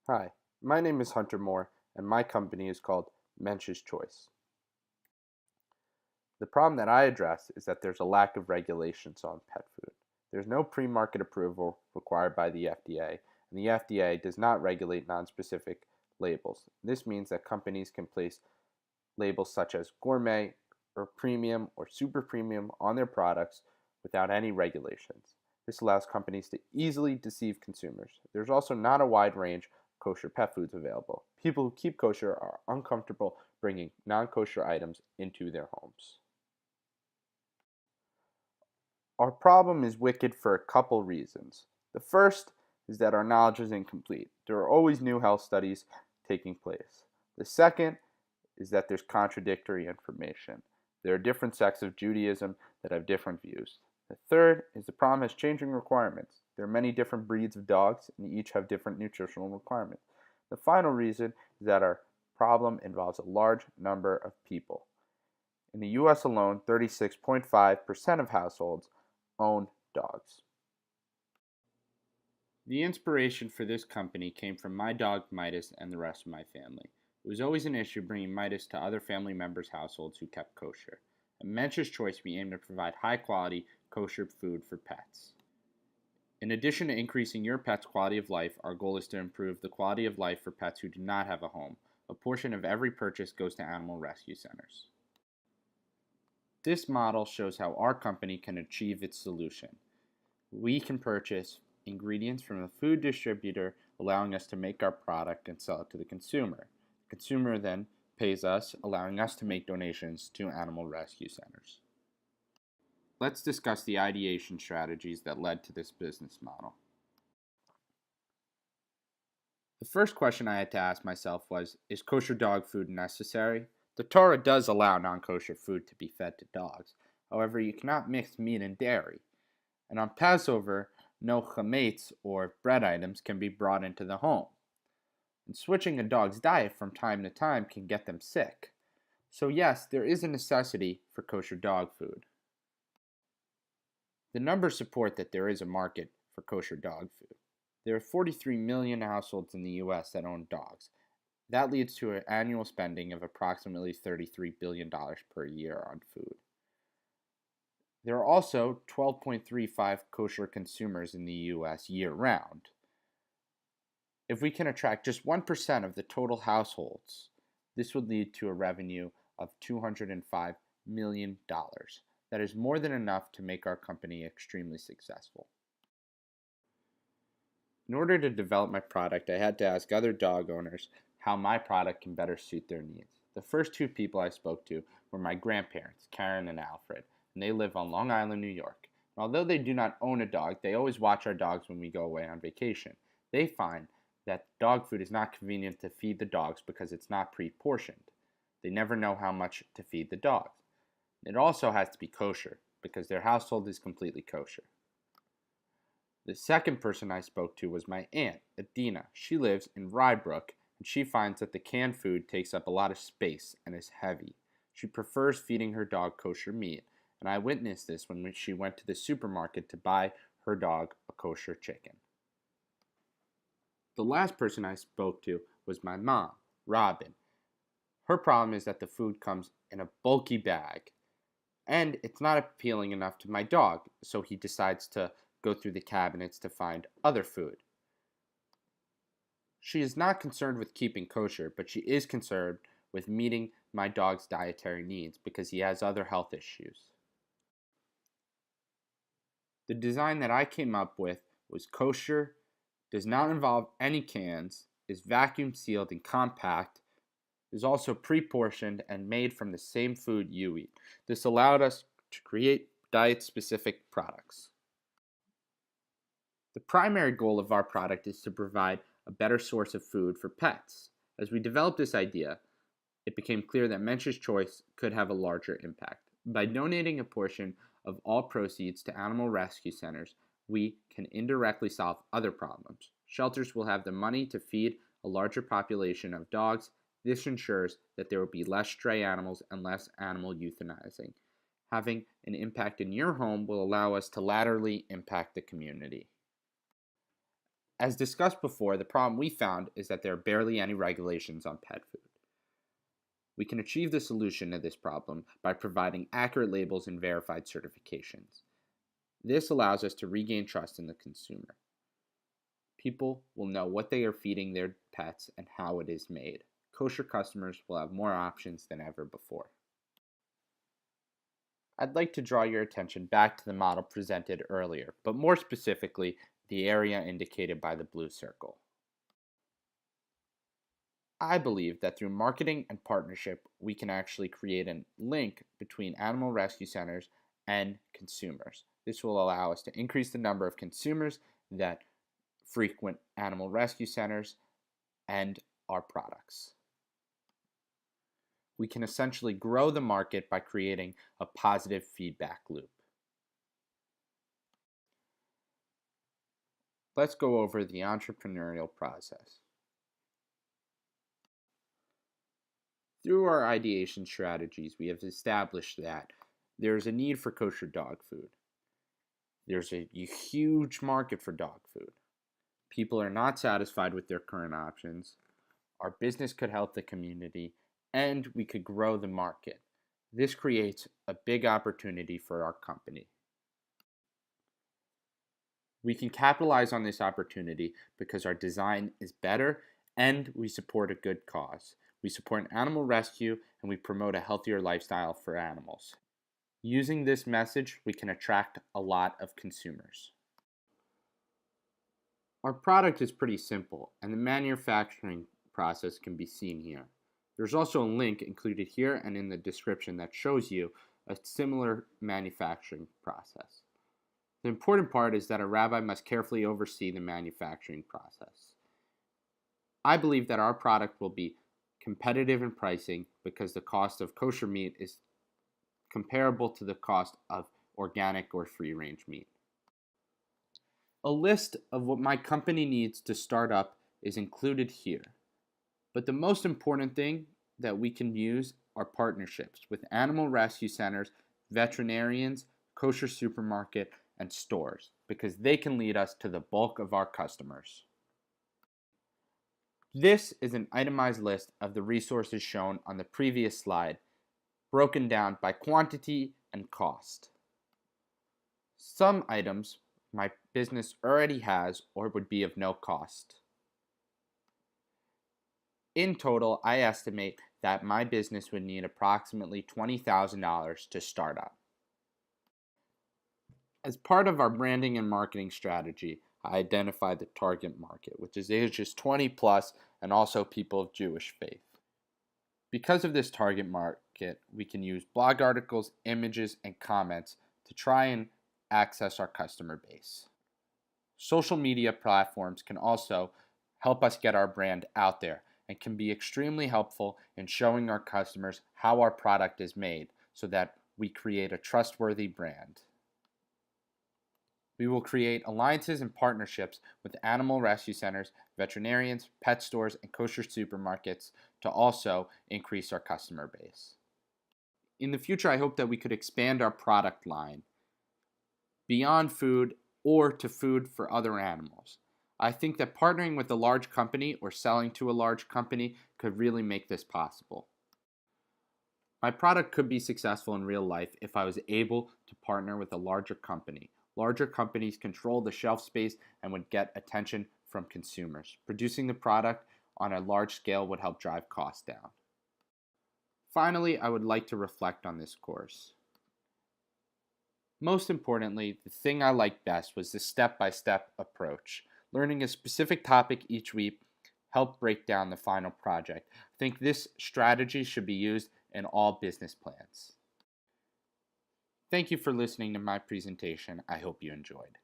Hi, my name is Hunter Moore, and my company is called Mensch's Choice. The problem that I address is that there's a lack of regulations on pet food. There's no pre market approval required by the FDA, and the FDA does not regulate nonspecific labels. This means that companies can place labels such as gourmet or premium or super premium on their products without any regulations. This allows companies to easily deceive consumers. There's also not a wide range of kosher pet foods available. People who keep kosher are uncomfortable bringing non kosher items into their homes. Our problem is wicked for a couple reasons. The first is that our knowledge is incomplete. There are always new health studies taking place. The second is that there's contradictory information. There are different sects of Judaism that have different views. The third is the problem has changing requirements. There are many different breeds of dogs, and each have different nutritional requirements. The final reason is that our problem involves a large number of people. In the US alone, 36.5% of households own dogs. The inspiration for this company came from my dog Midas and the rest of my family. It was always an issue bringing Midas to other family members' households who kept kosher. At Mensch's Choice, we aim to provide high quality, kosher food for pets. In addition to increasing your pet's quality of life, our goal is to improve the quality of life for pets who do not have a home. A portion of every purchase goes to animal rescue centers. This model shows how our company can achieve its solution. We can purchase ingredients from a food distributor, allowing us to make our product and sell it to the consumer. The consumer then pays us, allowing us to make donations to animal rescue centers. Let's discuss the ideation strategies that led to this business model. The first question I had to ask myself was, is kosher dog food necessary? The Torah does allow non-kosher food to be fed to dogs. However, you cannot mix meat and dairy. And on Passover, no chametz or bread items can be brought into the home. And switching a dog's diet from time to time can get them sick. So yes, there is a necessity for kosher dog food. The numbers support that there is a market for kosher dog food. There are 43 million households in the US that own dogs. That leads to an annual spending of approximately $33 billion per year on food. There are also 12.35 kosher consumers in the US year round. If we can attract just 1% of the total households, this would lead to a revenue of $205 million. That is more than enough to make our company extremely successful. In order to develop my product, I had to ask other dog owners how my product can better suit their needs. The first two people I spoke to were my grandparents, Karen and Alfred, and they live on Long Island, New York. And although they do not own a dog, they always watch our dogs when we go away on vacation. They find that dog food is not convenient to feed the dogs because it's not pre-portioned. They never know how much to feed the dogs. It also has to be kosher because their household is completely kosher. The second person I spoke to was my aunt, Adina. She lives in Rybrook, and she finds that the canned food takes up a lot of space and is heavy. She prefers feeding her dog kosher meat, and I witnessed this when she went to the supermarket to buy her dog a kosher chicken. The last person I spoke to was my mom, Robin. Her problem is that the food comes in a bulky bag, and it's not appealing enough to my dog, so he decides to go through the cabinets to find other food. She is not concerned with keeping kosher, but she is concerned with meeting my dog's dietary needs because he has other health issues. The design that I came up with was kosher, does not involve any cans, is vacuum sealed and compact, is also pre-portioned and made from the same food you eat. This allowed us to create diet-specific products. The primary goal of our product is to provide a better source of food for pets. As we developed this idea, it became clear that Mensch's Choice could have a larger impact. By donating a portion of all proceeds to animal rescue centers, we can indirectly solve other problems. Shelters will have the money to feed a larger population of dogs. This ensures that there will be less stray animals and less animal euthanizing. Having an impact in your home will allow us to laterally impact the community. As discussed before, the problem we found is that there are barely any regulations on pet food. We can achieve the solution to this problem by providing accurate labels and verified certifications. This allows us to regain trust in the consumer. People will know what they are feeding their pets and how it is made. Kosher customers will have more options than ever before. I'd like to draw your attention back to the model presented earlier, but more specifically, the area indicated by the blue circle. I believe that through marketing and partnership, we can actually create a link between animal rescue centers and consumers. This will allow us to increase the number of consumers that frequent animal rescue centers and our products. We can essentially grow the market by creating a positive feedback loop. Let's go over the entrepreneurial process. Through our ideation strategies, we have established that there's a need for kosher dog food. There's a huge market for dog food. People are not satisfied with their current options. Our business could help the community, and we could grow the market. This creates a big opportunity for our company. We can capitalize on this opportunity because our design is better and we support a good cause. We support animal rescue and we promote a healthier lifestyle for animals. Using this message, we can attract a lot of consumers. Our product is pretty simple, and the manufacturing process can be seen here. There's also a link included here and in the description that shows you a similar manufacturing process. The important part is that a rabbi must carefully oversee the manufacturing process. I believe that our product will be competitive in pricing because the cost of kosher meat is comparable to the cost of organic or free-range meat. A list of what my company needs to start up is included here. But the most important thing that we can use are partnerships with animal rescue centers, veterinarians, kosher supermarket, and stores, because they can lead us to the bulk of our customers. This is an itemized list of the resources shown on the previous slide, broken down by quantity and cost. Some items my business already has or would be of no cost. In total, I estimate that my business would need approximately $20,000 to start up. As part of our branding and marketing strategy, I identified the target market, which is ages 20 plus and also people of Jewish faith. Because of this target market, we can use blog articles, images, and comments to try and access our customer base. Social media platforms can also help us get our brand out there and can be extremely helpful in showing our customers how our product is made so that we create a trustworthy brand. We will create alliances and partnerships with animal rescue centers, veterinarians, pet stores, and kosher supermarkets to also increase our customer base. In the future, I hope that we could expand our product line beyond food or to food for other animals. I think that partnering with a large company or selling to a large company could really make this possible. My product could be successful in real life if I was able to partner with a larger company. Larger companies control the shelf space and would get attention from consumers. Producing the product on a large scale would help drive costs down. Finally, I would like to reflect on this course. Most importantly, the thing I liked best was the step-by-step approach. Learning a specific topic each week helped break down the final project. I think this strategy should be used in all business plans. Thank you for listening to my presentation. I hope you enjoyed.